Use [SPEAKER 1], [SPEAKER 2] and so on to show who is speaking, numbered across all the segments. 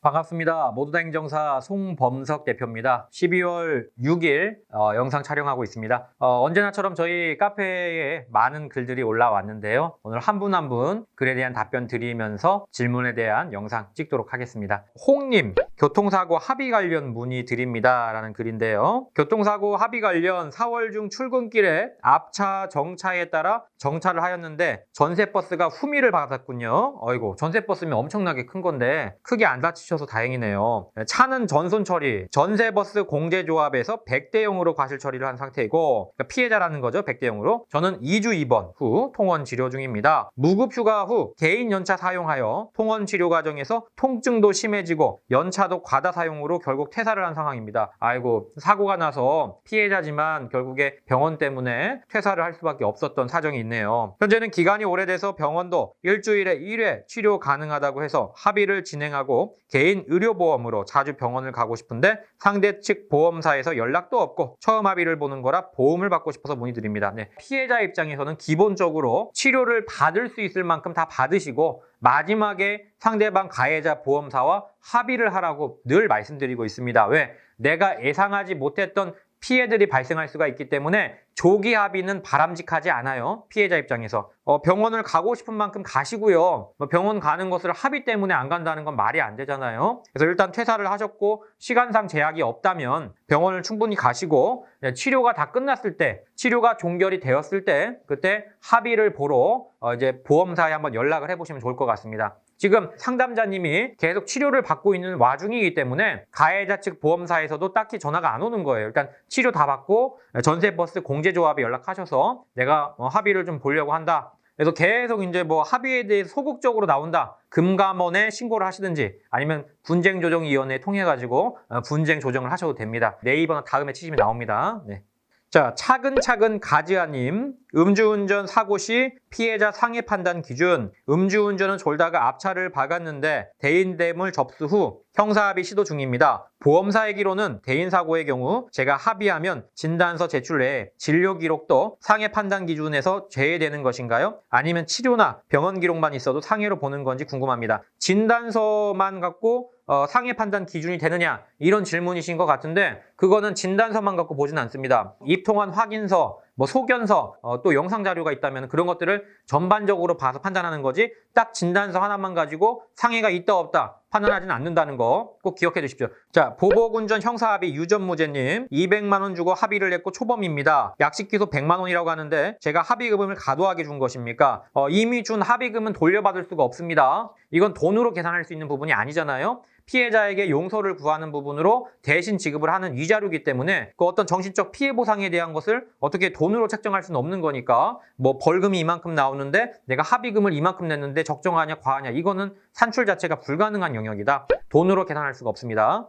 [SPEAKER 1] 반갑습니다. 모두다 행정사 송범석 대표입니다. 12월 6일 영상 촬영하고 있습니다. 언제나처럼 저희 카페에 많은 글들이 올라왔는데요. 오늘 한 분 한 분 글에 대한 답변 드리면서 질문에 대한 영상 찍도록 하겠습니다. 홍님, 교통사고 합의 관련 문의 드립니다. 라는 글인데요. 교통사고 합의 관련 4월 중 출근길에 앞차 정차에 따라 정차를 하였는데 전세버스가 후미를 받았군요. 어이고, 전세버스면 엄청나게 큰 건데 크게 안 다치셔서 다행이네요. 차는 전손 처리, 전세버스 공제조합에서 100대 0으로 과실 처리를 한 상태이고, 그러니까 피해자라는 거죠. 100대 0으로. 저는 2주 입원 후 통원 치료 중입니다. 무급휴가 후 개인 연차 사용하여 통원 치료 과정에서 통증도 심해지고 연차도 과다 사용으로 결국 퇴사를 한 상황입니다. 아이고, 사고가 나서 피해자지만 결국에 병원 때문에 퇴사를 할 수밖에 없었던 사정이 있네요. 현재는 기간이 오래돼서 병원도 일주일에 1회 치료 가능하다고 해서 합의를 진행하고 개인 의료보험으로 자주 병원을 가고 싶은데 상대 측 보험사에서 연락도 없고 처음 합의를 보는 거라 보험을 받고 싶어서 문의드립니다. 네. 피해자 입장에서는 기본적으로 치료를 받을 수 있을 만큼 다 받으시고 마지막에 상대방 가해자 보험사와 합의를 하라고 늘 말씀드리고 있습니다. 왜? 내가 예상하지 못했던 피해들이 발생할 수가 있기 때문에 조기 합의는 바람직하지 않아요. 피해자 입장에서. 병원을 가고 싶은 만큼 가시고요. 병원 가는 것을 합의 때문에 안 간다는 건 말이 안 되잖아요. 그래서 일단 퇴사를 하셨고 시간상 제약이 없다면 병원을 충분히 가시고 치료가 다 끝났을 때, 치료가 종결이 되었을 때 그때 합의를 보러 이제 보험사에 한번 연락을 해보시면 좋을 것 같습니다. 지금 상담자님이 계속 치료를 받고 있는 와중이기 때문에 가해자 측 보험사에서도 딱히 전화가 안 오는 거예요. 일단 치료 다 받고 전세버스 공제조합에 연락하셔서 내가 합의를 좀 보려고 한다. 그래서 계속 이제 뭐 합의에 대해 소극적으로 나온다. 금감원에 신고를 하시든지 아니면 분쟁조정위원회에 통해가지고 분쟁 조정을 하셔도 됩니다. 네이버나 다음에 치시면 나옵니다. 네. 자, 차근차근 가지아님, 음주운전 사고 시 피해자 상해 판단 기준, 음주운전은 졸다가 앞차를 박았는데 대인대물 접수 후 형사합의 시도 중입니다. 보험사 얘기로는 대인사고의 경우 제가 합의하면 진단서 제출 외에 진료 기록도 상해 판단 기준에서 제외되는 것인가요? 아니면 치료나 병원 기록만 있어도 상해로 보는 건지 궁금합니다. 진단서만 갖고 상해 판단 기준이 되느냐 이런 질문이신 것 같은데 그거는 진단서만 갖고 보진 않습니다. 입통한 확인서, 뭐 소견서, 또 영상 자료가 있다면 그런 것들을 전반적으로 봐서 판단하는 거지 딱 진단서 하나만 가지고 상해가 있다 없다 판단하지는 않는다는 거 꼭 기억해 두십시오. 자, 보복운전 형사합의 유전무죄님 200만 원 주고 합의를 했고 초범입니다. 약식기소 100만 원이라고 하는데 제가 합의금을 과도하게 준 것입니까? 이미 준 합의금은 돌려받을 수가 없습니다. 이건 돈으로 계산할 수 있는 부분이 아니잖아요. 피해자에게 용서를 구하는 부분으로 대신 지급을 하는 위자료이기 때문에 그 어떤 정신적 피해 보상에 대한 것을 어떻게 돈으로 책정할 수는 없는 거니까 뭐 벌금이 이만큼 나오는데 내가 합의금을 이만큼 냈는데 적정하냐 과하냐 이거는 산출 자체가 불가능한 영역이다. 돈으로 계산할 수가 없습니다.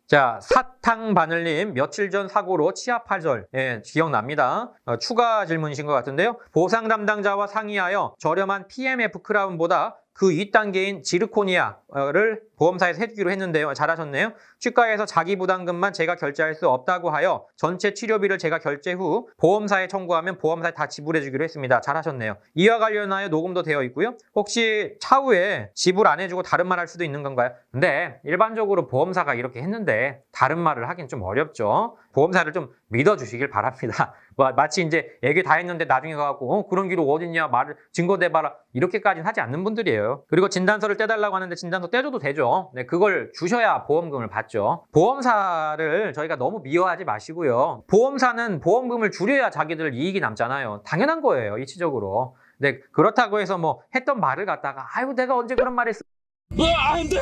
[SPEAKER 1] 자, 사탕바늘님 며칠 전 사고로 치아 파절 기억납니다. 추가 질문이신 것 같은데요. 보상 담당자와 상의하여 저렴한 PMF 크라운보다 그 윗단계인 지르코니아를 보험사에서 해주기로 했는데요. 잘하셨네요. 치과에서 자기 부담금만 제가 결제할 수 없다고 하여 전체 치료비를 제가 결제 후 보험사에 청구하면 보험사에 다 지불해주기로 했습니다. 잘하셨네요. 이와 관련하여 녹음도 되어 있고요. 혹시 차후에 지불 안 해주고 다른 말 할 수도 있는 건가요? 근데 일반적으로 보험사가 이렇게 했는데 다른 말을 하긴 좀 어렵죠. 보험사를 좀 믿어주시길 바랍니다. 마치 이제 얘기 다 했는데 나중에 가갖고 그런 기록 어딨냐 말을 증거 대봐라 이렇게까지는 하지 않는 분들이에요. 그리고 진단서를 떼달라고 하는데 진단서 떼줘도 되죠. 네, 그걸 주셔야 보험금을 받죠. 보험사를 저희가 너무 미워하지 마시고요. 보험사는 보험금을 줄여야 자기들 이익이 남잖아요. 당연한 거예요, 이치적으로. 네, 그렇다고 해서 뭐 했던 말을 갖다가 아이고 내가 언제 그런 말 했어. 안 돼.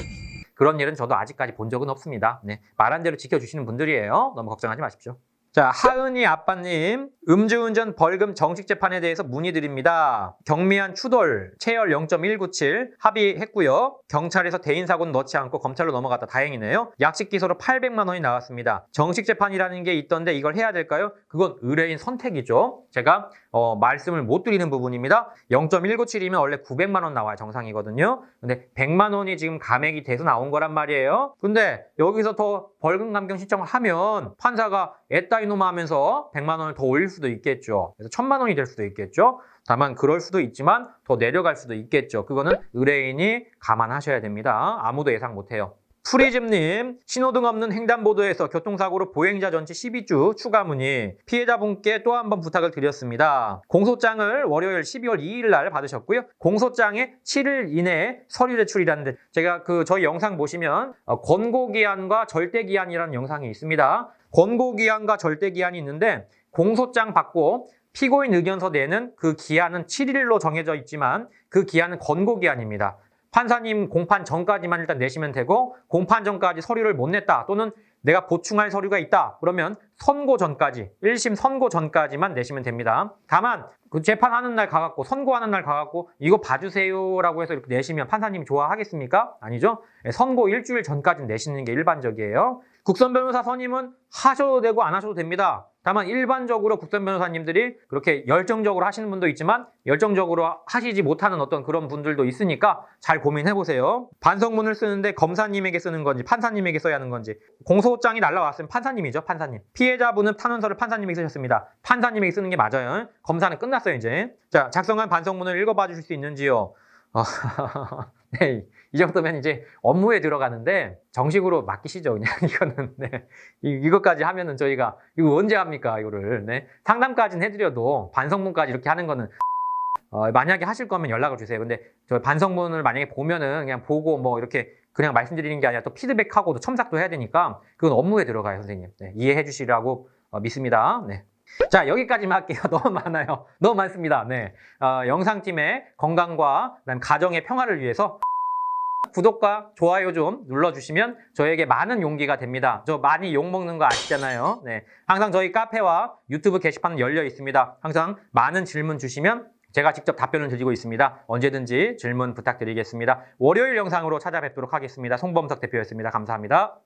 [SPEAKER 1] 그런 일은 저도 아직까지 본 적은 없습니다. 네, 말한 대로 지켜주시는 분들이에요. 너무 걱정하지 마십시오. 자, 하은이 아빠님, 음주운전 벌금 정식 재판에 대해서 문의드립니다. 경미한 추돌, 체열 0.197 합의했고요. 경찰에서 대인사고는 넣지 않고 검찰로 넘어갔다. 다행이네요. 약식 기소로 800만 원이 나왔습니다. 정식 재판이라는 게 있던데 이걸 해야 될까요? 그건 의뢰인 선택이죠. 제가 말씀을 못 드리는 부분입니다. 0.197이면 원래 900만 원 나와야 정상이거든요. 근데 100만 원이 지금 감액이 돼서 나온 거란 말이에요. 근데 여기서 더 벌금 감경 신청을 하면 판사가 애따 이놈아 하면서 100만 원을 더 올릴 수도 있겠죠. 그래서 1000만 원이 될 수도 있겠죠. 다만 그럴 수도 있지만 더 내려갈 수도 있겠죠. 그거는 의뢰인이 감안하셔야 됩니다. 아무도 예상 못해요. 프리즘님, 신호등 없는 횡단보도에서 교통사고로 보행자 전치 12주 추가 문의. 피해자분께 또 한 번 부탁을 드렸습니다. 공소장을 월요일 12월 2일 날 받으셨고요. 공소장에 7일 이내에 서류 제출이라는데 제가 저희 영상 보시면 권고기한과 절대기한이라는 영상이 있습니다. 권고기한과 절대기한이 있는데 공소장 받고 피고인 의견서 내는 그 기한은 7일로 정해져 있지만 그 기한은 권고기한입니다. 판사님 공판 전까지만 일단 내시면 되고 공판 전까지 서류를 못 냈다 또는 내가 보충할 서류가 있다 그러면 선고 전까지 1심 선고 전까지만 내시면 됩니다. 다만 그 재판하는 날 가갖고 선고하는 날 가갖고 이거 봐주세요라고 해서 이렇게 내시면 판사님이 좋아하겠습니까? 아니죠. 선고 일주일 전까지 내시는 게 일반적이에요. 국선 변호사 선임은 하셔도 되고 안 하셔도 됩니다. 다만 일반적으로 국선 변호사님들이 그렇게 열정적으로 하시는 분도 있지만 열정적으로 하시지 못하는 어떤 그런 분들도 있으니까 잘 고민해보세요. 반성문을 쓰는데 검사님에게 쓰는 건지 판사님에게 써야 하는 건지. 공소장이 날라왔으면 판사님이죠. 판사님. 피해자분은 탄원서를 판사님에게 쓰셨습니다. 판사님에게 쓰는 게 맞아요. 검사는 끝났어요 이제. 자, 작성한 반성문을 읽어봐 주실 수 있는지요? 네, 이 정도면 이제 업무에 들어가는데 정식으로 맡기시죠 그냥. 이거는 네. 이것까지 하면은 저희가 이거 언제 합니까 이거를. 네. 상담까지는 해드려도 반성문까지 이렇게 하는 거는 만약에 하실 거면 연락을 주세요. 근데 저 반성문을 만약에 보면은 그냥 보고 뭐 이렇게 그냥 말씀드리는 게 아니라 또 피드백하고 또 첨삭도 해야 되니까 그건 업무에 들어가요 선생님. 네, 이해해 주시라고 믿습니다. 네. 자, 여기까지만 할게요. 너무 많아요. 너무 많습니다. 네. 영상팀의 건강과 그다음 가정의 평화를 위해서 구독과 좋아요 좀 눌러주시면 저에게 많은 용기가 됩니다. 저 많이 욕먹는 거 아시잖아요. 네. 항상 저희 카페와 유튜브 게시판은 열려 있습니다. 항상 많은 질문 주시면 제가 직접 답변을 드리고 있습니다. 언제든지 질문 부탁드리겠습니다. 월요일 영상으로 찾아뵙도록 하겠습니다. 송범석 대표였습니다. 감사합니다.